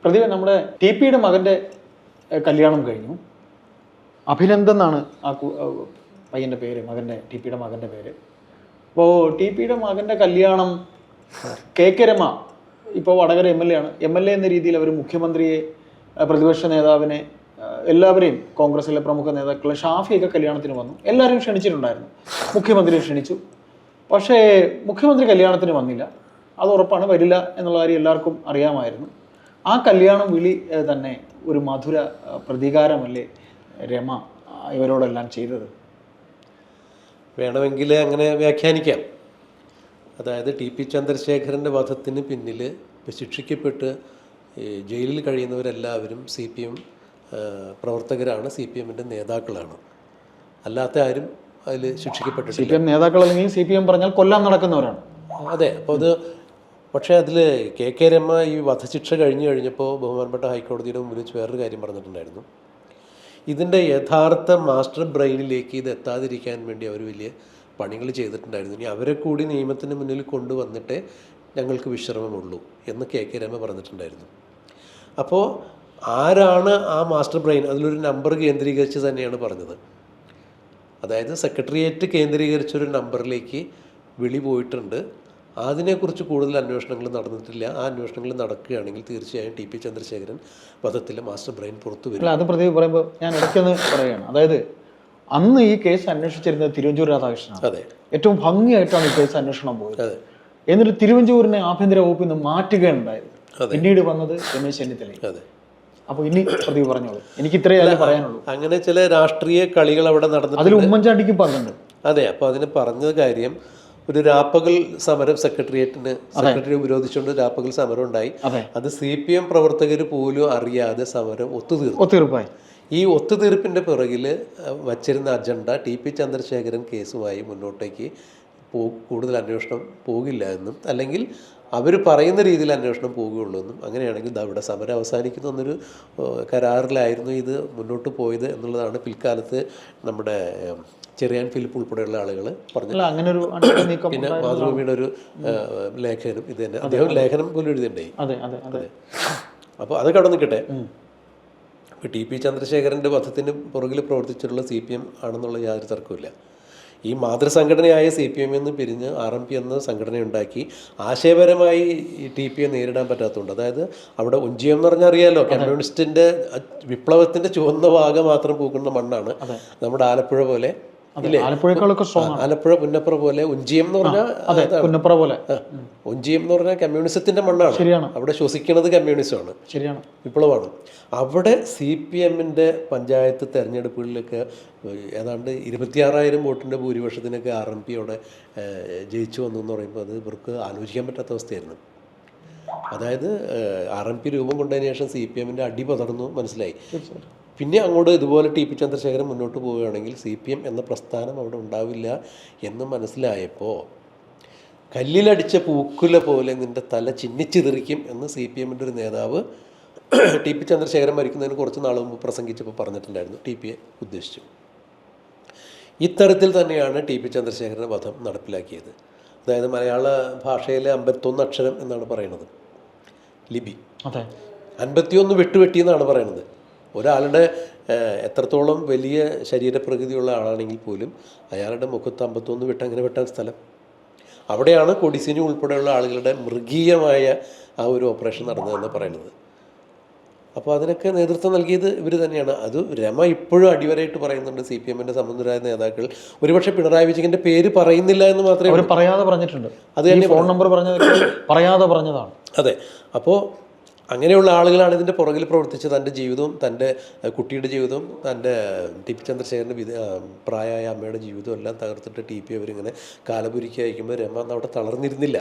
പ്രതിഭ നമ്മുടെ ടി.പിയുടെ മകൻ്റെ കല്യാണം കഴിഞ്ഞു. അഭിനന്ദൻ എന്നാണ് ആ പയ്യൻ്റെ പേര്, ടി.പിയുടെ മകൻ്റെ പേര്. അപ്പോൾ ടി.പിയുടെ മകൻ്റെ കല്യാണം കെ രമ ഇപ്പോൾ വടകര എം എൽ എ എന്ന രീതിയിൽ അവർ മുഖ്യമന്ത്രിയെ, പ്രതിപക്ഷ നേതാവിനെ, എല്ലാവരെയും, കോൺഗ്രസിലെ പ്രമുഖ നേതാക്കളെ, ഷാഫിയൊക്കെ കല്യാണത്തിന് വന്നു. എല്ലാവരും ക്ഷണിച്ചിട്ടുണ്ടായിരുന്നു. മുഖ്യമന്ത്രിയെ ക്ഷണിച്ചു. പക്ഷേ മുഖ്യമന്ത്രി കല്യാണത്തിന് വന്നില്ല. അത് ഉറപ്പാണ്, വരില്ല എന്നുള്ള കാര്യം എല്ലാവർക്കും അറിയാമായിരുന്നു. ആ കല്യാണം വിളി തന്നെ ഒരു മധുര പ്രതികാരമല്ലേ രമ ഇവരോടെല്ലാം ചെയ്തത്? വേണമെങ്കിൽ അങ്ങനെ വ്യാഖ്യാനിക്കാം. അതായത് ടി.പി. ചന്ദ്രശേഖരൻ്റെ വധത്തിന് പിന്നിൽ ശിക്ഷിക്കപ്പെട്ട് ജയിലിൽ കഴിയുന്നവരെല്ലാവരും CPM പ്രവർത്തകരാണ്, CPMൻ്റെ നേതാക്കളാണ്. അല്ലാത്ത ആരും അതിൽ ശിക്ഷിക്കപ്പെട്ടിട്ടില്ല. CPM നേതാക്കൾ അല്ലെങ്കിൽ CPM പറഞ്ഞാൽ കൊല്ലാൻ നടക്കുന്നവരാണ്. അതെ. അപ്പോൾ അത് പക്ഷേ അതിൽ കെ രമ ഈ വധശിക്ഷ കഴിഞ്ഞപ്പോൾ ബഹുമാനപ്പെട്ട ഹൈക്കോടതിയുടെ മുമ്പിൽ വെച്ച് വേറൊരു കാര്യം പറഞ്ഞിട്ടുണ്ടായിരുന്നു. ഇതിൻ്റെ യഥാർത്ഥ മാസ്റ്റർ ബ്രെയിനിലേക്ക് ഇത് എത്താതിരിക്കാൻ വേണ്ടി അവർ വലിയ പണികൾ ചെയ്തിട്ടുണ്ടായിരുന്നു. ഇനി അവരെ കൂടി നിയമത്തിന് മുന്നിൽ കൊണ്ടുവന്നിട്ടേ ഞങ്ങൾക്ക് വിശ്രമമുള്ളൂ എന്ന് കെ രമ പറഞ്ഞിട്ടുണ്ടായിരുന്നു. അപ്പോൾ ആരാണ് ആ മാസ്റ്റർ ബ്രെയിൻ? അതിലൊരു നമ്പർ കേന്ദ്രീകരിച്ച് തന്നെയാണ് പറഞ്ഞത്. അതായത് സെക്രട്ടേറിയറ്റ് കേന്ദ്രീകരിച്ചൊരു നമ്പറിലേക്ക് വിളി പോയിട്ടുണ്ട്. അതിനെക്കുറിച്ച് കൂടുതൽ അന്വേഷണങ്ങൾ നടന്നിട്ടില്ല. ആ അന്വേഷണങ്ങൾ നടക്കുകയാണെങ്കിൽ തീർച്ചയായും ടി.പി. ചന്ദ്രശേഖരൻ വധത്തിലെ മാസ്റ്റർ ബ്രെയിൻ പുറത്തു വരും. അത് പ്രതി പറയുമ്പോൾ ഞാൻ ഇടയ്ക്കൊന്ന് പറയുകയാണ്. അതായത് അന്ന് ഈ കേസ് അന്വേഷിച്ചിരുന്നത് തിരുവഞ്ചൂർ രാധാകൃഷ്ണനാണ്. അതെ. ഏറ്റവും ഭംഗിയായിട്ടാണ് ഈ കേസ് അന്വേഷണം പോയത്. അതെ. എന്നിട്ട് തിരുവഞ്ചൂരിനെ ആഭ്യന്തര വകുപ്പിൽ നിന്ന് മാറ്റുകയുണ്ടായത്. പിന്നീട് വന്നത് രമേശ് ചെന്നിത്തല. അതെ. അപ്പോൾ ഇനി പ്രതി പറഞ്ഞോളൂ. എനിക്ക് ഇത്രയല്ലേ പറയാനുള്ളൂ. അങ്ങനെ ചില രാഷ്ട്രീയ കളികൾ അവിടെ നടന്നു. അതിൽ ഉമ്മൻചാണ്ടിക്ക് പങ്കുണ്ട്. അതെ. അപ്പോൾ അതിന് പറഞ്ഞ കാര്യം, ഒരു രാപ്പകൽ സമരം സെക്രട്ടറി വിരോധിച്ചുകൊണ്ട് രാപ്പകൽ സമരം ഉണ്ടായി. അത് CPM പ്രവർത്തകർ പോലും അറിയാതെ സമരം ഒത്തുതീർപ്പായി. ഈ ഒത്തുതീർപ്പിൻ്റെ പിറകിൽ വച്ചിരുന്ന അജണ്ട ടി.പി. ചന്ദ്രശേഖരൻ കേസുമായി മുന്നോട്ടേക്ക് കൂടുതൽ അന്വേഷണം പോകില്ല എന്നും, അല്ലെങ്കിൽ അവർ പറയുന്ന രീതിയിൽ അന്വേഷണം പോകുകയുള്ളൂ എന്നും, അങ്ങനെയാണെങ്കിൽ അവിടെ സമരം അവസാനിക്കുന്ന എന്നൊരു കരാറിലായിരുന്നു ഇത് മുന്നോട്ട് പോയത് എന്നുള്ളതാണ് പിൽക്കാലത്ത് നമ്മുടെ ചെറിയാൻ ഫിലിപ്പ് ഉൾപ്പെടെയുള്ള ആളുകൾ പറഞ്ഞു. പിന്നെ മാതൃഭൂമിയുടെ ഒരു ലേഖനം ഇത് തന്നെ, അദ്ദേഹം ലേഖനം പോലും എഴുതിണ്ടായി. അതെ. അപ്പോൾ അതൊക്കെ അവിടെ നിൽക്കട്ടെ. ഇപ്പോൾ ടി.പി. ചന്ദ്രശേഖരൻ്റെ വധത്തിന് പുറകിൽ പ്രവർത്തിച്ചിട്ടുള്ള CPM ആണെന്നുള്ള യാതൊരു തർക്കമില്ല. ഈ മാതൃസംഘടനയായ CPM എന്ന് പിരിഞ്ഞ് RMP എന്ന സംഘടനയുണ്ടാക്കി ആശയപരമായി ഈ ടി.പിയെ നേരിടാൻ പറ്റാത്തതുകൊണ്ട്, അതായത് അവിടെ ഒഞ്ചിയം എന്ന് പറഞ്ഞാൽ അറിയാലോ, കമ്മ്യൂണിസ്റ്റിൻ്റെ വിപ്ലവത്തിൻ്റെ ചുവന്ന ഭാഗം മാത്രം പൂക്കുന്ന മണ്ണാണ്. നമ്മുടെ ആലപ്പുഴ പോലെ, ആലപ്പുഴ പുന്നപ്ര പോലെ ഒഞ്ചിയം എന്ന് പറഞ്ഞാൽ ഒഞ്ചിയം എന്ന് പറഞ്ഞാൽ കമ്മ്യൂണിസത്തിന്റെ മണ്ണാണ്. അവിടെ ശ്വസിക്കുന്നത് കമ്മ്യൂണിസമാണ്, വിപ്ലവമാണ്. അവിടെ CPMൻ്റെ പഞ്ചായത്ത് തെരഞ്ഞെടുപ്പുകളിലൊക്കെ ഏതാണ്ട് 26,000 വോട്ടിൻ്റെ ഭൂരിപക്ഷത്തിനൊക്കെ RMP അവിടെ ജയിച്ചു വന്നു എന്ന് പറയുമ്പോൾ അത് ഇവർക്ക് ആലോചിക്കാൻ പറ്റാത്ത അവസ്ഥയായിരുന്നു. അതായത് RMP രൂപം കൊണ്ടതിന് ശേഷം CPMൻ്റെ അടി പതർന്നു മനസ്സിലായി. പിന്നെ അങ്ങോട്ട് ഇതുപോലെ ടി.പി. ചന്ദ്രശേഖരൻ മുന്നോട്ട് പോവുകയാണെങ്കിൽ CPM എന്ന പ്രസ്ഥാനം അവിടെ ഉണ്ടാവില്ല എന്ന് മനസ്സിലായപ്പോൾ, കല്ലിലടിച്ച പൂക്കുല പോലെ നിൻ്റെ തല ചിന്നിച്ചിതെറിക്കും എന്ന് CPMൻ്റെ ഒരു നേതാവ് ടി.പി. ചന്ദ്രശേഖരൻ മരിക്കുന്നതിന് കുറച്ച് നാൾ മുമ്പ് പ്രസംഗിച്ചപ്പോൾ പറഞ്ഞിട്ടുണ്ടായിരുന്നു. ടി.പിയെ ഉദ്ദേശിച്ചു. ഇത്തരത്തിൽ തന്നെയാണ് ടി.പി. ചന്ദ്രശേഖരൻ്റെ വധം നടപ്പിലാക്കിയത്. അതായത് മലയാള ഭാഷയിലെ 51 അക്ഷരം എന്നാണ് പറയുന്നത് ലിപി. 51 വെട്ടുവെട്ടി എന്നാണ് പറയുന്നത്. ഒരാളുടെ എത്രത്തോളം വലിയ ശരീരപ്രകൃതിയുള്ള ആളാണെങ്കിൽ പോലും അയാളുടെ മുഖത്ത് 51 വെട്ട് അങ്ങനെ വെട്ടാൻ സ്ഥലം. അവിടെയാണ് കൊടിസിനി ഉൾപ്പെടെയുള്ള ആളുകളുടെ മൃഗീയമായ ആ ഒരു ഓപ്പറേഷൻ നടന്നതെന്ന് പറയുന്നത്. അപ്പോൾ അതിനൊക്കെ നേതൃത്വം നൽകിയത് ഇവർ തന്നെയാണ്. അത് രമ ഇപ്പോഴും അടിവരായിട്ട് പറയുന്നുണ്ട്. CPMൻ്റെ സമുന്നതരായ നേതാക്കൾ ഒരുപക്ഷെ പിണറായി വിജയൻ്റെ പേര് പറയുന്നില്ല എന്ന് മാത്രമേ പറയാതെ പറഞ്ഞിട്ടുണ്ട്. അത് തന്നെ ഫോൺ നമ്പർ പറയാതെ പറഞ്ഞതാണ്. അതെ. അപ്പോൾ അങ്ങനെയുള്ള ആളുകളാണ് ഇതിൻ്റെ പുറകിൽ പ്രവർത്തിച്ച് തൻ്റെ ജീവിതവും തൻ്റെ കുട്ടിയുടെ ജീവിതവും തൻ്റെ ടി.പി. ചന്ദ്രശേഖരൻ്റെ പ്രായമായ അമ്മയുടെ ജീവിതവും എല്ലാം തകർത്തിട്ട് ടി.പി അവരിങ്ങനെ കാലപുരിക്ക് അയക്കുമ്പോൾ രമ അവിടെ തളർന്നിരുന്നില്ല.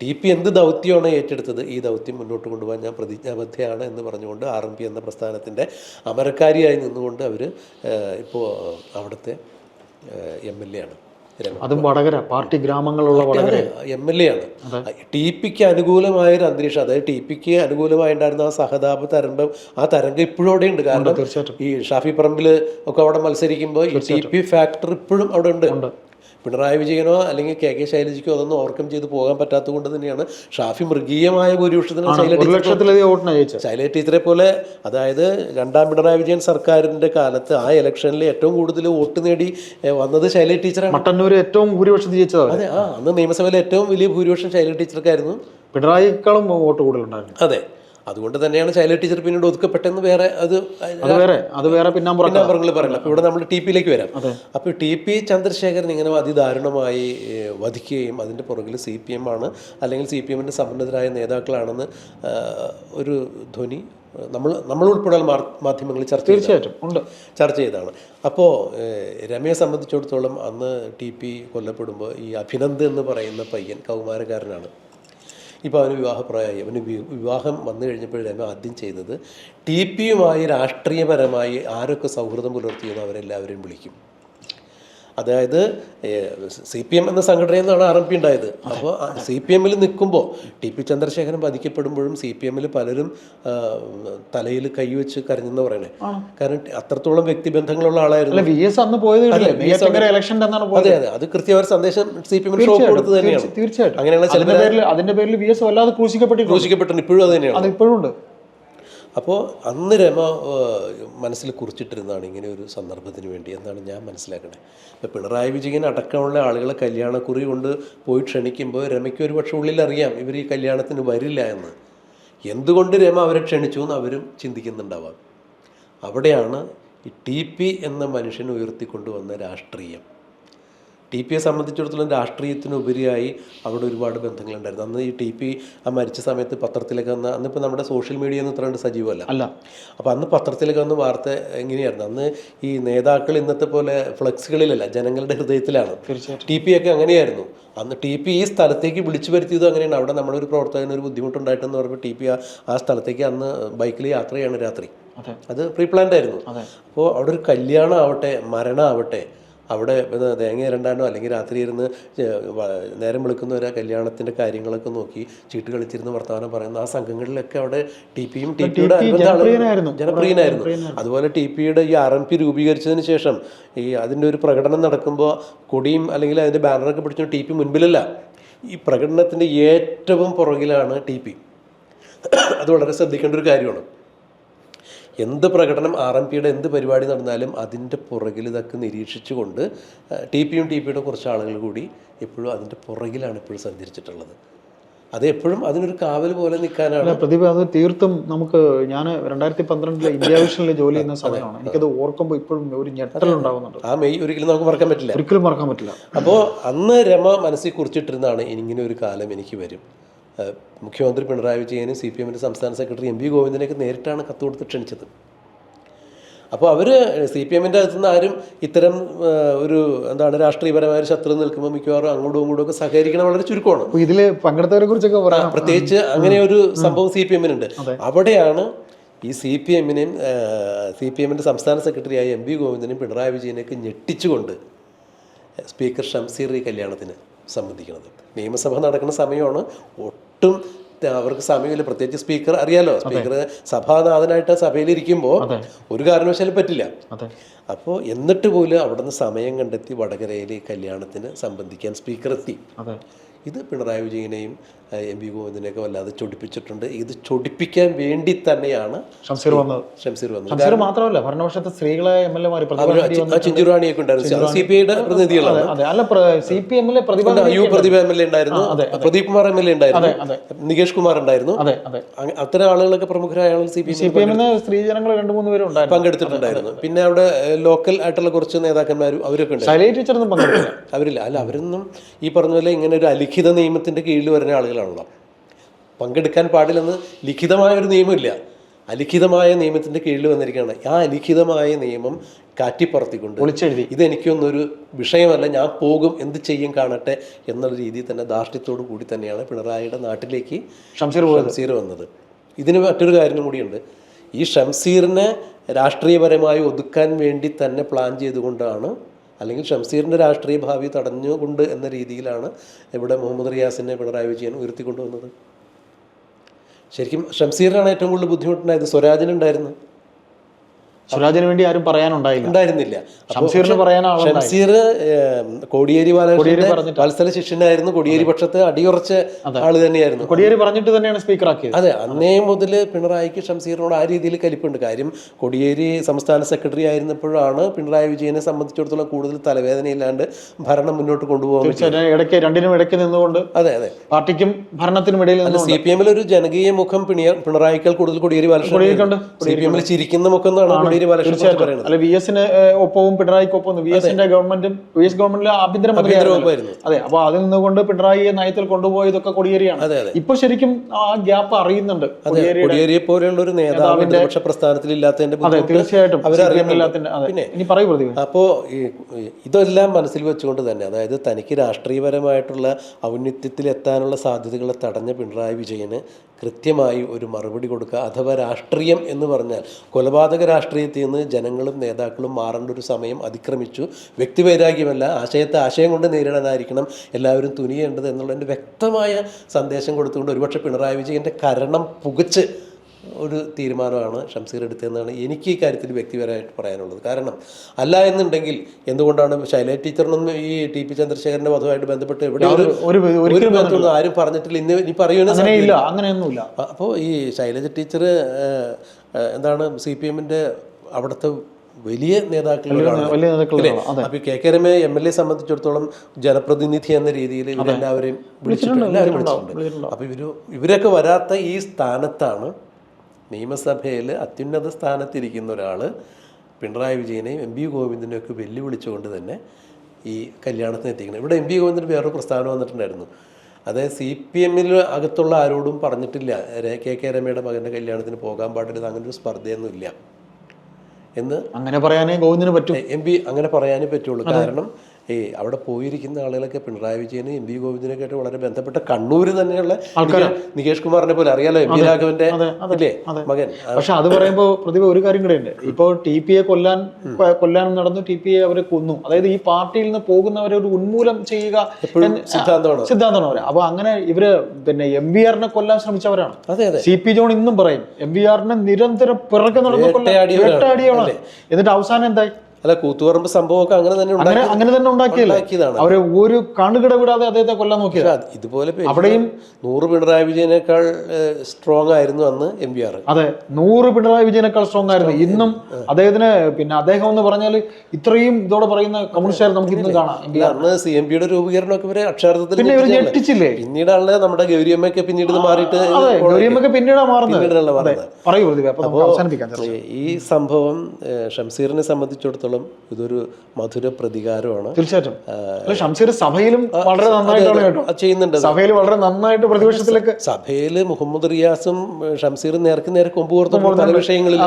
ടി.പി എന്ത് ദൗത്യമാണ് ഏറ്റെടുത്തത്, ഈ ദൗത്യം മുന്നോട്ട് കൊണ്ടുപോകാൻ ഞാൻ പ്രതിജ്ഞാബദ്ധയാണ് എന്ന് പറഞ്ഞുകൊണ്ട് RMP എന്ന പ്രസ്ഥാനത്തിൻ്റെ അമരക്കാരിയായി നിന്നുകൊണ്ട് അവർ ഇപ്പോൾ അവിടുത്തെ MLA ആണ്. അതും വടകര പാർട്ടി ഗ്രാമങ്ങളുള്ള വടകര MLA ആണ്. ടി.പിക്ക് അനുകൂലമായൊരു അന്തരീക്ഷം, അതായത് ടി.പിക്ക് അനുകൂലമായിട്ടുണ്ടായിരുന്ന ആ സഹതാപ തരംഗം, ആ തരംഗം ഇപ്പോഴും അവിടെ ഉണ്ട്. കാരണം ഈ ഷാഫി പറമ്പിൽ ഒക്കെ അവിടെ മത്സരിക്കുമ്പോൾ ഈ ടി.പി ഫാക്ടർ ഇപ്പോഴും അവിടെ ഉണ്ട്. പിണറായി വിജയനോ അല്ലെങ്കിൽ കെ ശൈലജയ്ക്കോ അതൊന്നും ഓവർകം ചെയ്ത് പോകാൻ പറ്റാത്തത് കൊണ്ട് തന്നെയാണ് ഷാഫി മൃഗീയമായ ഭൂരിപക്ഷത്തിന് ശൈലജ ടീച്ചറെ പോലെ, അതായത് രണ്ടാം പിണറായി വിജയൻ സർക്കാരിൻ്റെ കാലത്ത് ആ ഇലക്ഷനിൽ ഏറ്റവും കൂടുതൽ വോട്ട് നേടി വന്നത് ശൈലജ ടീച്ചറാണ്. മട്ടന്നൂർ ഏറ്റവും ഭൂരിപക്ഷം ജയിച്ചതാണ്. അതെ, അന്ന് നിയമസഭയിൽ ഏറ്റവും വലിയ ഭൂരിപക്ഷം ശൈലജ ടീച്ചർക്കായിരുന്നു. പിണറായിക്കാളും വോട്ട് കൂടുതലുണ്ടായിരുന്നു. അതെ, അതുകൊണ്ട് തന്നെയാണ് ശൈലജ ടീച്ചർ പിന്നീട് ഒതുക്കപ്പെട്ടെന്ന് വേറെ പിന്നാമ്പുറങ്ങൾ പറയില്ല. അപ്പോൾ ഇവിടെ നമ്മൾ ടി പിയിലേക്ക് വരാം. അപ്പോൾ TP ചന്ദ്രശേഖരൻ ഇങ്ങനെ അതിദാരുണമായി വധിക്കുകയും അതിൻ്റെ പുറകിൽ CPM ആണ് അല്ലെങ്കിൽ CPM-ൻ്റെ സമ്പന്നതരായ നേതാക്കളാണെന്ന് ഒരു ധ്വനി നമ്മൾ ഉൾപ്പെടെ മാധ്യമങ്ങളിൽ ചർച്ച ചെയ്തതാണ്. അപ്പോൾ രമയെ സംബന്ധിച്ചിടത്തോളം അന്ന് TP കൊല്ലപ്പെടുമ്പോൾ ഈ അഭിനന്ദ് എന്ന് പറയുന്ന പയ്യൻ കൗമാരക്കാരനാണ്. ഇപ്പോൾ അവന് വിവാഹപ്രായമായി. അവന് വിവാഹം വന്നു കഴിഞ്ഞപ്പോൾ രമ ആദ്യം ചെയ്തത് TP-യുമായി രാഷ്ട്രീയപരമായി ആരൊക്കെ സൗഹൃദം പുലർത്തിയെന്ന് അവരെല്ലാവരെയും വിളിക്കും. അതായത് CPM എന്ന സംഘടനയിൽ നിന്നാണ് RMP ഉണ്ടായത്. അപ്പോൾ CPM-ൽ നിൽക്കുമ്പോൾ TP ചന്ദ്രശേഖരൻ വധിക്കപ്പെടുമ്പോഴും CPM-ൽ പലരും തലയിൽ കൈവച്ച് കരഞ്ഞെന്ന് പറയണേ. കാരണം അത്രത്തോളം വ്യക്തിബന്ധങ്ങളുള്ള ആളായിരുന്നു. അതെ, അത് കൃത്യമായ സന്ദേശം CPM-ന് ഷോക്ക് കൊടുത്തു തന്നെയാണ്. തീർച്ചയായിട്ടും അങ്ങനെയുള്ള അതിന്റെ പേരിൽ VS വല്ലാതെ ക്രൂശിക്കപ്പെട്ടിട്ടുണ്ട്. ഇപ്പോഴും അത് തന്നെയാണ്. ഇപ്പോഴുണ്ട്. അപ്പോൾ അന്ന് രമ മനസ്സിൽ കുറിച്ചിട്ടിരുന്നതാണ് ഇങ്ങനെ ഒരു സന്ദർഭത്തിന് വേണ്ടി എന്നാണ് ഞാൻ മനസ്സിലാക്കണേ. ഇപ്പോൾ പിണറായി വിജയൻ അടക്കമുള്ള ആളുകളെ കല്യാണക്കുറി കൊണ്ട് പോയി ക്ഷണിക്കുമ്പോൾ രമയ്ക്ക് ഒരു പക്ഷേ ഉള്ളിൽ അറിയാം ഇവർ ഈ കല്യാണത്തിന് വരില്ല എന്ന്. എന്തുകൊണ്ട് രമ അവരെ ക്ഷണിച്ചു എന്ന് അവരും ചിന്തിക്കുന്നുണ്ടാവാം. അവിടെയാണ് ഈ TP എന്ന മനുഷ്യനെ ഉയർത്തിക്കൊണ്ടുവന്ന രാഷ്ട്രീയം. TP-യെ സംബന്ധിച്ചിടത്തോളം രാഷ്ട്രീയത്തിനുപരിയായി അവിടെ ഒരുപാട് ബന്ധങ്ങളുണ്ടായിരുന്നു. അന്ന് ഈ TP മരിച്ച സമയത്ത് പത്രത്തിലൊക്കെ വന്ന, അന്നിപ്പോൾ നമ്മുടെ സോഷ്യൽ മീഡിയ ഒന്നും ഇത്രണ്ട് സജീവമല്ല. അപ്പോൾ അന്ന് പത്രത്തിലൊക്കെ വന്ന് വാർത്ത എങ്ങനെയായിരുന്നു? അന്ന് ഈ നേതാക്കൾ ഇന്നത്തെ പോലെ ഫ്ലെക്സുകളിലല്ല, ജനങ്ങളുടെ ഹൃദയത്തിലാണ്. TP-യൊക്കെ അങ്ങനെയായിരുന്നു. അന്ന് TP ഈ സ്ഥലത്തേക്ക് വിളിച്ചു വരുത്തിയത് അങ്ങനെയാണ്. അവിടെ നമ്മളൊരു പ്രവർത്തകന് ഒരു ബുദ്ധിമുട്ടുണ്ടായിട്ടെന്ന് പറയുമ്പോൾ TP ആ സ്ഥലത്തേക്ക് അന്ന് ബൈക്കിൽ യാത്ര ചെയ്യാണ് രാത്രി. അത് പ്രീ പ്ലാൻഡ് ആയിരുന്നു. അപ്പോൾ അവിടെ ഒരു കല്യാണം ആവട്ടെ, മരണം ആവട്ടെ, അവിടെ തേങ്ങ ഇരണ്ടാനോ അല്ലെങ്കിൽ രാത്രി ഇരുന്ന് നേരം വിളിക്കുന്നവരെ കല്യാണത്തിൻ്റെ കാര്യങ്ങളൊക്കെ നോക്കി ചീട്ട് കളിച്ചിരുന്ന് വർത്തമാനം പറയുന്ന ആ സംഘങ്ങളിലൊക്കെ അവിടെ TP-യും TP-യുടെ ജനപ്രിയനായിരുന്നു. അതുപോലെ TP-യുടെ ഈ RMP രൂപീകരിച്ചതിന് ശേഷം ഈ അതിൻ്റെ ഒരു പ്രകടനം നടക്കുമ്പോൾ കൊടിയും അല്ലെങ്കിൽ അതിൻ്റെ ബാനറൊക്കെ പിടിച്ചു TP മുൻപിലല്ല, ഈ പ്രകടനത്തിൻ്റെ ഏറ്റവും പുറകിലാണ് TP. അത് വളരെ ശ്രദ്ധിക്കേണ്ട ഒരു കാര്യമാണ്. എന്ത് പ്രകടനം RMP-യുടെ എന്ത് പരിപാടി നടന്നാലും അതിൻ്റെ പുറകിൽ ഇതൊക്കെ നിരീക്ഷിച്ചുകൊണ്ട് TP-യും TP-യുടെ കുറച്ച് ആളുകൾ കൂടി എപ്പോഴും അതിൻ്റെ പുറകിലാണ് എപ്പോഴും സഞ്ചരിച്ചിട്ടുള്ളത്. അത് എപ്പോഴും അതിനൊരു കാവൽ പോലെ നിൽക്കാനാണ്. പ്രതിഭ, അത് തീർത്തും നമുക്ക്, ഞാൻ 2012 ഇന്ത്യ വിഷനിൽ ജോലി ചെയ്യുന്ന സമയമാണ്. എനിക്കത് ഓർക്കുമ്പോൾ ഇപ്പോഴും ഒരു ഞെട്ടലുണ്ടാകുന്നുണ്ട്. ആ മെയ് ഒരിക്കലും നമുക്ക് മറക്കാൻ പറ്റില്ല. അപ്പോൾ അന്ന് രമ മനസ്സിൽ കുറിച്ചിട്ടിരുന്നതാണ് ഇങ്ങനെ ഒരു കാലം എനിക്ക് വരും. മുഖ്യമന്ത്രി പിണറായി വിജയനും CPM-ൻ്റെ സംസ്ഥാന സെക്രട്ടറി MV ഗോവിന്ദനെയൊക്കെ നേരിട്ടാണ് കത്ത് കൊടുത്ത് ക്ഷണിച്ചത്. അപ്പോൾ അവർ CPM-ൻ്റെ അകത്തുനിന്ന് ആരും ഇത്തരം ഒരു രാഷ്ട്രീയപരമായ ഒരു ശത്രു നിൽക്കുമ്പോൾ മിക്കവാറും അങ്ങോട്ടും ഇങ്ങോട്ടും ഒക്കെ സഹകരിക്കണം വളരെ ചുരുക്കമാണ്. ഇതിൽ പങ്കെടുത്തവരെ കുറിച്ചൊക്കെ പറയാം. പ്രത്യേകിച്ച് അങ്ങനെ ഒരു സംഭവം CPM-നുണ്ട്. അവിടെയാണ് ഈ CPM-ൻ്റെ സംസ്ഥാന സെക്രട്ടറിയായ MV ഗോവിന്ദനും പിണറായി വിജയനെയൊക്കെ ഞെട്ടിച്ചുകൊണ്ട് സ്പീക്കർ ഷംസീർ ഈ കല്യാണത്തിന് സംബന്ധിക്കുന്നത്. നിയമസഭ നടക്കുന്ന സമയമാണ്. ഒട്ടും അവർക്ക് സമയമില്ല. പ്രത്യേകിച്ച് സ്പീക്കർ അറിയാലോ, സ്പീക്കർ സഭാനാഥനായിട്ട് സഭയിലിരിക്കുമ്പോൾ ഒരു കാരണവശാലും പറ്റില്ല. അപ്പോൾ എന്നിട്ട് പോലും അവിടെ നിന്ന് സമയം കണ്ടെത്തി വടകരയിൽ കല്യാണത്തിന് സംബന്ധിക്കാൻ സ്പീക്കർ എത്തി. ഇത് പിണറായി വിജയനെയും MV ഗോവിന്ദനെയൊക്കെ വല്ലാതെ ചൊടിപ്പിച്ചിട്ടുണ്ട്. ഇത് ചൊടിപ്പിക്കാൻ വേണ്ടി തന്നെയാണ് ഷംസീർ വന്നത്. മാത്രമല്ല, ഭരണപക്ഷത്തെ സ്ത്രീകളെ MLA-മാർ ചിഞ്ചുറാണിയൊക്കെ ഉണ്ടായിരുന്നു. CPI-യുടെ പ്രതിനിധികളാണ്. പ്രതിഭ MLA ഉണ്ടായിരുന്നു, പ്രദീപ് കുമാർ MLA ഉണ്ടായിരുന്നു, നികേഷ് കുമാർ ഉണ്ടായിരുന്നു. അത്തരം ആളുകളൊക്കെ പ്രമുഖരായ ആളുകൾ സ്ത്രീജനങ്ങൾ 2-3 പേരും പങ്കെടുത്തിട്ടുണ്ടായിരുന്നു. പിന്നെ അവിടെ ലോക്കൽ ആയിട്ടുള്ള കുറച്ച് നേതാക്കന്മാരും അവരൊക്കെ ഉണ്ട്. അവരില്ല, അവരൊന്നും ഈ പറഞ്ഞ പോലെ ഇങ്ങനെ ഒരു അലിഖിത നിയമത്തിന്റെ കീഴിൽ വരുന്ന ആളുകളാണല്ലോ. പങ്കെടുക്കാൻ പാടില്ലെന്ന് ലിഖിതമായ ഒരു നിയമമില്ല, അലിഖിതമായ നിയമത്തിന്റെ കീഴിൽ വന്നിരിക്കുകയാണ്. ആ അലിഖിതമായ നിയമം കാറ്റിപ്പറത്തിക്കൊണ്ട് ഇതെനിക്കൊന്നൊരു വിഷയമല്ല, ഞാൻ പോകും, എന്ത് ചെയ്യും കാണട്ടെ എന്നുള്ള രീതിയിൽ തന്നെ ധാർഷ്ട്യത്തോടു കൂടി തന്നെയാണ് പിണറായിയുടെ നാട്ടിലേക്ക് ഷംസീർ വന്നത്. ഇതിന് മറ്റൊരു കാര്യം കൂടിയുണ്ട്. ഈ ഷംസീറിനെ രാഷ്ട്രീയപരമായി ഒതുക്കാൻ വേണ്ടി തന്നെ പ്ലാൻ ചെയ്തുകൊണ്ടാണ്, അല്ലെങ്കിൽ ഷംസീറിൻ്റെ രാഷ്ട്രീയ ഭാവി തടഞ്ഞുകൊണ്ട് എന്ന രീതിയിലാണ് ഇവിടെ മുഹമ്മദ് റിയാസിനെ പിണറായി വിജയൻ ഉയർത്തിക്കൊണ്ടുവന്നത്. ശരിക്കും ഷംസീറിനാണ് ഏറ്റവും കൂടുതൽ ബുദ്ധിമുട്ടുണ്ടായത്. സ്വരാജിനുണ്ടായിരുന്നു. സ്വരാജിന് വേണ്ടി ആരും ഉണ്ടായിരുന്നില്ല. ഷംസീറിന് പറയാൻ ഷംസീർ കോടിയേരി ബാലകൃഷ്ണന്റെ വത്സല ശിഷ്യനായിരുന്നു. കോടിയേരി പക്ഷത്ത് അടിയുറച്ച ആള് തന്നെയായിരുന്നു. കോടിയേരി പറഞ്ഞിട്ട് തന്നെയാണ് സ്പീക്കർ ആക്കിയത്. അതെ, അന്നേ മുതൽ പിണറായിക്ക് ഷംസീറിനോട് ആ രീതിയിൽ കലിപ്പുണ്ട്. കാര്യം കോടിയേരി സംസ്ഥാന സെക്രട്ടറി ആയിരുന്നപ്പോഴാണ് പിണറായി വിജയനെ സംബന്ധിച്ചിടത്തോളം കൂടുതൽ തലവേദനയില്ലാണ്ട് ഭരണം മുന്നോട്ട് കൊണ്ടുപോകാൻ ഇടയ്ക്ക് രണ്ടിനും ഇടയ്ക്ക് നിന്നുകൊണ്ട് അതെ പാർട്ടിക്കും ഭരണത്തിനും ഇടയിൽ CPM ഒരു ജനകീയ മുഖം പിണറായിക്കാൾ കൂടുതൽ കോടിയേരി ബാലകൃഷ്ണൻ. CPM ചിരിക്കുന്ന മുഖം എന്നാണ് കോടിയേരി ബാലകൃഷ്ണൻ പറയുന്നത്. അല്ല, VS ഒപ്പവും പിണറായിക്കൊപ്പം VS ഗവൺമെന്റിലെ ആഭ്യന്തരമന്ത്രിയായിരുന്നു. അതെ, അപ്പൊ അതിൽ നിന്നുകൊണ്ട് പിണറായിയെ നയത്തിൽ കൊണ്ടുപോയതൊക്കെ കോടിയേരിയാണ്. ഇപ്പൊ ശരിക്കും ആ ഗ്യാപ്പ് അറിയുന്നുണ്ട്. കോടിയേരിയെ പോലെയുള്ള ഒരു നേതാവ് പ്രതിപക്ഷ പ്രസ്ഥാനത്തിൽ ഇല്ലാത്തതിന്റെ തീർച്ചയായിട്ടും പിന്നെ അപ്പോ ഇതെല്ലാം മനസ്സിൽ വെച്ചുകൊണ്ട് തന്നെ, അതായത് തനിക്ക് രാഷ്ട്രീയപരമായിട്ടുള്ള ഔന്നത്യത്തിൽ എത്താനുള്ള സാധ്യതകളെ തടഞ്ഞ പിണറായി വിജയന് കൃത്യമായി ഒരു മറുപടി കൊടുക്കുക. അഥവാ രാഷ്ട്രീയം എന്ന് പറഞ്ഞാൽ കൊലപാതക രാഷ്ട്രീയത്തിൽ നിന്ന് ജനങ്ങളും നേതാക്കളും മാറേണ്ട ഒരു സമയം അതിക്രമിച്ചു. വ്യക്തിവൈരാഗ്യമല്ല, ആശയത്തെ ആശയം കൊണ്ട് നേരിടാനായിരിക്കണം എല്ലാവരും തുനിയേണ്ടത് എന്നുള്ളതിൻ്റെ വ്യക്തമായ സന്ദേശം കൊടുത്തുകൊണ്ട് ഒരുപക്ഷെ പിണറായി വിജയൻ്റെ കരണം പുകച്ച് ഒരു തീരുമാനമാണ് ഷംസീർ എടുത്തതെന്നാണ് എനിക്ക് ഈ കാര്യത്തിൽ വ്യക്തിപരമായിട്ട് പറയാനുള്ളത്. കാരണം അല്ല എന്നുണ്ടെങ്കിൽ എന്തുകൊണ്ടാണ് ശൈലജ ടീച്ചറിനൊന്നും ഈ TP ചന്ദ്രശേഖരന്റെ വധവുമായിട്ട് ബന്ധപ്പെട്ട് എവിടെ ഒരു ബന്ധമൊന്നും ആരും പറഞ്ഞിട്ടില്ല. ഇനി അങ്ങനെയൊന്നുമില്ല. അപ്പോൾ ഈ ശൈലജ ടീച്ചർ എന്താണ് CPM-ന്റെ അവിടുത്തെ വലിയ നേതാക്കളാണ്. അപ്പൊ KK രമയെ MLA സംബന്ധിച്ചിടത്തോളം ജനപ്രതിനിധി എന്ന രീതിയിൽ ഇവരെല്ലാവരെയും വിളിച്ചിട്ടുണ്ട്. അപ്പൊ ഇവരൊക്കെ വരാത്ത ഈ സ്ഥാനത്താണ് നിയമസഭയിൽ അത്യുന്നത സ്ഥാനത്തിരിക്കുന്ന ഒരാൾ പിണറായി വിജയനെയും MV ഗോവിന്ദനെയും ഒക്കെ വെല്ലുവിളിച്ചുകൊണ്ട് തന്നെ ഈ കല്യാണത്തിന് എത്തിക്കണം. ഇവിടെ MV ഗോവിന്ദന് വേറൊരു പ്രസ്താവന വന്നിട്ടുണ്ടായിരുന്നു. അതായത് CPM-ൽ അകത്തുള്ള ആരോടും പറഞ്ഞിട്ടില്ല KK രമയുടെ മകൻ്റെ കല്യാണത്തിന് പോകാൻ പാടില്ല, അങ്ങനെ ഒരു സ്പർദ്ധയൊന്നുമില്ല എന്ന്. അങ്ങനെ പറയാനേ ഗോവിന്ദന് പറ്റും, MV അങ്ങനെ പറയാനേ പറ്റുള്ളൂ. കാരണം അവിടെ പോയിരിക്കുന്ന ആളുകളൊക്കെ പിണറായി വിജയനും MV ഗോവിന്ദനൊക്കെ ആയിട്ട് വളരെ ബന്ധപ്പെട്ട കണ്ണൂർ തന്നെയുള്ള നികേഷ് കുമാറിനെ പോലെ അറിയാലോ, MV രാഘവന്റെ മകൻ. പക്ഷെ അത് പറയുമ്പോൾ പ്രതിഭ ഒരു കാര്യം കൂടെ ഉണ്ട്. ഇപ്പോൾ TP-യെ കൊല്ലാൻ നടന്നു, TP-യെ അവരെ കൊന്നു. അതായത് ഈ പാർട്ടിയിൽ നിന്ന് പോകുന്നവരെ ഒരു ഉന്മൂലനം ചെയ്യുക സിദ്ധാന്തമാണ് അവർ. അപ്പൊ അങ്ങനെ ഇവര് പിന്നെ MVR-നെ കൊല്ലാൻ ശ്രമിച്ചവരാണ്. CP ജോൺ ഇന്നും പറയും MVR-നെ നിരന്തരം പിറകെ നടന്നു വേട്ടയാടിയവരാണ്. എന്നിട്ട് അവസാനം എന്തായി? അല്ല, കൂത്തുപറമ്പ് സംഭവമൊക്കെ അങ്ങനെ തന്നെ ഉണ്ടാക്കിയതാണ്. അവര് ഒരു കണ്ണുകിട വിടാതെ അദ്ദേഹത്തെ കൊല്ലാൻ നോക്കിയത്. ഇതുപോലെ അവിടെയും 100 പിണറായി വിജയനേക്കാൾ സ്ട്രോങ് ആയിരുന്നു അന്ന് MVR. അതെ, 100 പിണറായി വിജയനേക്കാൾ സ്ട്രോങ് ആയിരുന്നു. ഇന്നും അദ്ദേഹത്തിന് പിന്നെ അദ്ദേഹം എന്ന് പറഞ്ഞാൽ ഇത്രയും ഇതോടെ പറയുന്ന കമ്മ്യൂണിസ്റ്റുകാർ നമുക്ക് ഇന്നും കാണാം. അന്ന് CMP-യുടെ രൂപീകരണമൊക്കെ ഇവരെ അക്ഷരാർത്ഥത്തിൽ ഞെട്ടിച്ചില്ലേ. പിന്നീടാണ് നമ്മുടെ ഗൗരിയമ്മയൊക്കെ പിന്നീട് മാറിയിട്ട് ഗൗരിയമ്മയൊക്കെ പിന്നീടാണ് മാറുന്നത്. ഈ സംഭവം ഷംസീറിനെ സംബന്ധിച്ചിടത്തോളം ഇതൊരു മധുര പ്രതികാരമാണ്. തീർച്ചയായിട്ടും ഷംസീർ സഭയിലും വളരെ നന്നായിട്ടാണ് ചെയ്യുന്നുണ്ട്. സഭയിൽ വളരെ നന്നായിട്ട് പ്രതിപക്ഷത്തിലേക്ക് സഭയിൽ മുഹമ്മദ് റിയാസും ഷംസീറും നേരെ കൊമ്പ് കോർത്തുമ്പോൾ പല വിഷയങ്ങളിൽ.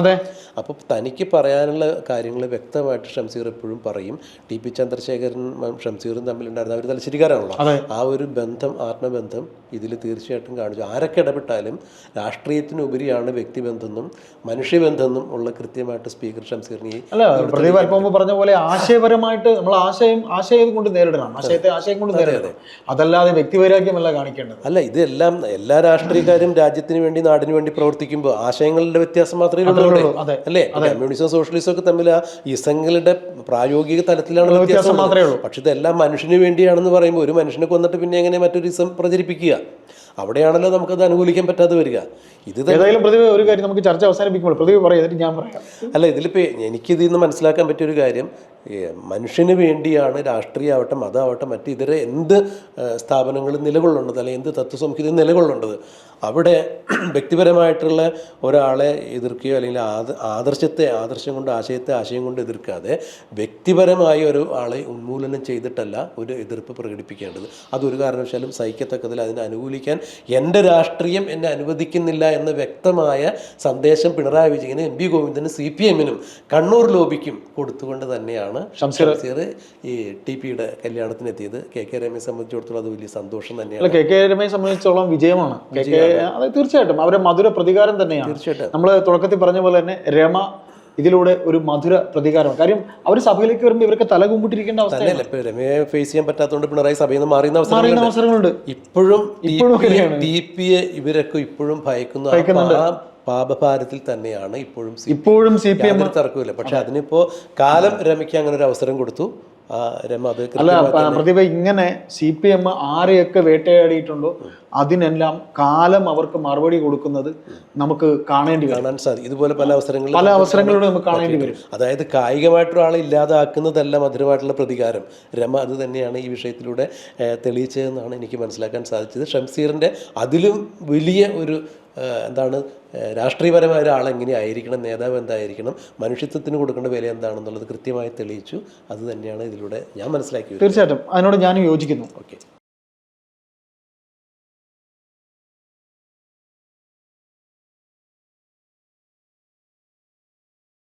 അപ്പോൾ തനിക്ക് പറയാനുള്ള കാര്യങ്ങൾ വ്യക്തമായിട്ട് ഷംസീർ എപ്പോഴും പറയും. TP ചന്ദ്രശേഖരനും ഷംസീറും തമ്മിലുണ്ടായിരുന്ന അവർ തലശ്ശേരിക്കാരാണല്ലോ. ആ ഒരു ബന്ധം, ആത്മബന്ധം ഇതിൽ തീർച്ചയായിട്ടും കാണിച്ചു. ആരൊക്കെ ഇടപെട്ടാലും രാഷ്ട്രീയത്തിനുപരിയാണ് വ്യക്തിബന്ധമെന്നും മനുഷ്യബന്ധമെന്നും ഉള്ള കൃത്യമായിട്ട് സ്പീക്കർ ഷംസീറിനെ പറഞ്ഞ പോലെ ആശയപരമായിട്ട് നമ്മൾ ആശയം കൊണ്ട് നേരിടണം. ആശയം കൊണ്ട് നേരിടണം, അതല്ലാതെ വ്യക്തിവൈരാഗ്യമല്ല കാണിക്കേണ്ടത്. അല്ല, ഇതെല്ലാം എല്ലാ രാഷ്ട്രീയക്കാരും രാജ്യത്തിന് വേണ്ടി നാടിന് വേണ്ടി പ്രവർത്തിക്കുമ്പോൾ ആശയങ്ങളുടെ വ്യത്യാസം മാത്രമേ ഉള്ളൂ. അല്ലേ, കമ്മ്യൂണിസം സോഷ്യലിസം ഒക്കെ തമ്മിൽ ഇസങ്ങളുടെ പ്രായോഗിക തലത്തിലാണ് വ്യത്യാസം മാത്രമേ ഉള്ളൂ. പക്ഷെ ഇതെല്ലാം മനുഷ്യന് വേണ്ടിയാണെന്ന് പറയുമ്പോൾ ഒരു മനുഷ്യനെ കൊന്നിട്ട് പിന്നെ എങ്ങനെ മറ്റൊരു ഇസം പ്രചരിപ്പിക്കുക? അവിടെയാണല്ലോ നമുക്കത് അനുകൂലിക്കാൻ പറ്റാതെ വരിക. ഏതായാലും പ്രതിഭ ഒരു കാര്യം നമുക്ക് ചർച്ച അവസാനിപ്പിക്കുമ്പോൾ പ്രതിഭ പറയാം, ഞാൻ പറയാം. അല്ല, ഇതിലിപ്പോൾ എനിക്കിതിൽ നിന്ന് മനസ്സിലാക്കാൻ പറ്റിയൊരു കാര്യം, മനുഷ്യന് വേണ്ടിയാണ് രാഷ്ട്രീയമാവട്ടെ മതമാവട്ടെ മറ്റ് ഇതര എന്ത് സ്ഥാപനങ്ങൾ നിലകൊള്ളേണ്ടത്, അല്ലെങ്കിൽ എന്ത് തത്വസംഹിത നിലകൊള്ളേണ്ടത്, അവിടെ വ്യക്തിപരമായിട്ടുള്ള ഒരാളെ എതിർക്കുകയോ അല്ലെങ്കിൽ ആദർശം കൊണ്ട് ആശയം കൊണ്ട് എതിർക്കാതെ വ്യക്തിപരമായ ഒരു ആളെ ഉന്മൂലനം ചെയ്തിട്ടല്ല ഒരു എതിർപ്പ് പ്രകടിപ്പിക്കേണ്ടത്. അതൊരു കാരണവശാലും സഹിക്കത്തക്കതിൽ അതിനെ അനുകൂലിക്കാൻ എൻ്റെ രാഷ്ട്രീയം എന്നെ അനുവദിക്കുന്നില്ല എന്ന വ്യക്തമായ സന്ദേശം പിണറായി വിജയനും MV ഗോവിന്ദനും CPM-നും കണ്ണൂർ ലോബിക്കും കൊടുത്തുകൊണ്ട് തന്നെയാണ് ഷംസീർ ഈ TP-യുടെ കല്യാണത്തിന് എത്തിയത്. KK രമയെ സംബന്ധിച്ചിടത്തോളം അത് വലിയ സന്തോഷം തന്നെയാണ്. KK രമയെ സംബന്ധിച്ചിടത്തോളം വിജയമാണ്. അത് തീർച്ചയായിട്ടും അവരെ മധുര പ്രതികാരം തന്നെയാണ്. തീർച്ചയായിട്ടും നമ്മൾ തുടക്കത്തിൽ പറഞ്ഞ പോലെ തന്നെ രമ ഇതിലൂടെ ഒരു മധുര പ്രതികാരമാണ്. കാര്യം അവർ സഭയിലേക്ക് വരുമ്പോൾ ഇവർക്ക് തല കുമ്പിട്ടിരിക്കേണ്ട അവസ്ഥയല്ല. രമയെ ഫേസ് ചെയ്യാൻ പറ്റാത്തതുകൊണ്ട് പിണറായി സഭയിൽ നിന്ന് മാറിയുന്ന അവസരങ്ങളുണ്ട്. ഇപ്പോഴും TP-യെ ഇവരൊക്കെ ഇപ്പോഴും ഭയക്കുന്നു. ആ പാപഭാരത്തിൽ തന്നെയാണ് ഇപ്പോഴും ഇപ്പോഴും CPM യാതൊരു തർക്കമില്ല. പക്ഷെ അതിനിപ്പോ കാലം രമയ്ക്ക് അങ്ങനെ ഒരു അവസരം കൊടുത്തു. രമ അത് അല്ല പ്രതിഭ, ഇങ്ങനെ CPM ആരെയൊക്കെ വേട്ടയാടിയിട്ടുണ്ടോ അതിനെല്ലാം കാലം അവർക്ക് മറുപടി കൊടുക്കുന്നത് നമുക്ക് കാണാൻ സാധിക്കും. ഇതുപോലെ പല അവസരങ്ങളിലൂടെ നമുക്ക് കാണേണ്ടി വരും. അതായത് കായികമായിട്ടുള്ള ആളെ ഇല്ലാതാക്കുന്നതല്ല മധുരമായിട്ടുള്ള പ്രതികാരം. രമ അത് തന്നെയാണ് ഈ വിഷയത്തിലൂടെ തെളിയിച്ചതെന്നാണ് എനിക്ക് മനസ്സിലാക്കാൻ സാധിച്ചത്. ഷംസീറിൻ്റെ അതിലും വലിയ ഒരു എന്താണ് രാഷ്ട്രീയപരമായ ഒരാൾ എങ്ങനെയായിരിക്കണം, നേതാവ് എന്തായിരിക്കണം, മനുഷ്യത്വത്തിന് കൊടുക്കേണ്ട വില എന്താണെന്നുള്ളത് കൃത്യമായി തെളിയിച്ചു. അത് തന്നെയാണ് ഇതിലൂടെ ഞാൻ മനസ്സിലാക്കിയത്. തീർച്ചയായിട്ടും അതിനോട് ഞാൻ യോജിക്കുന്നു. ഓക്കെ.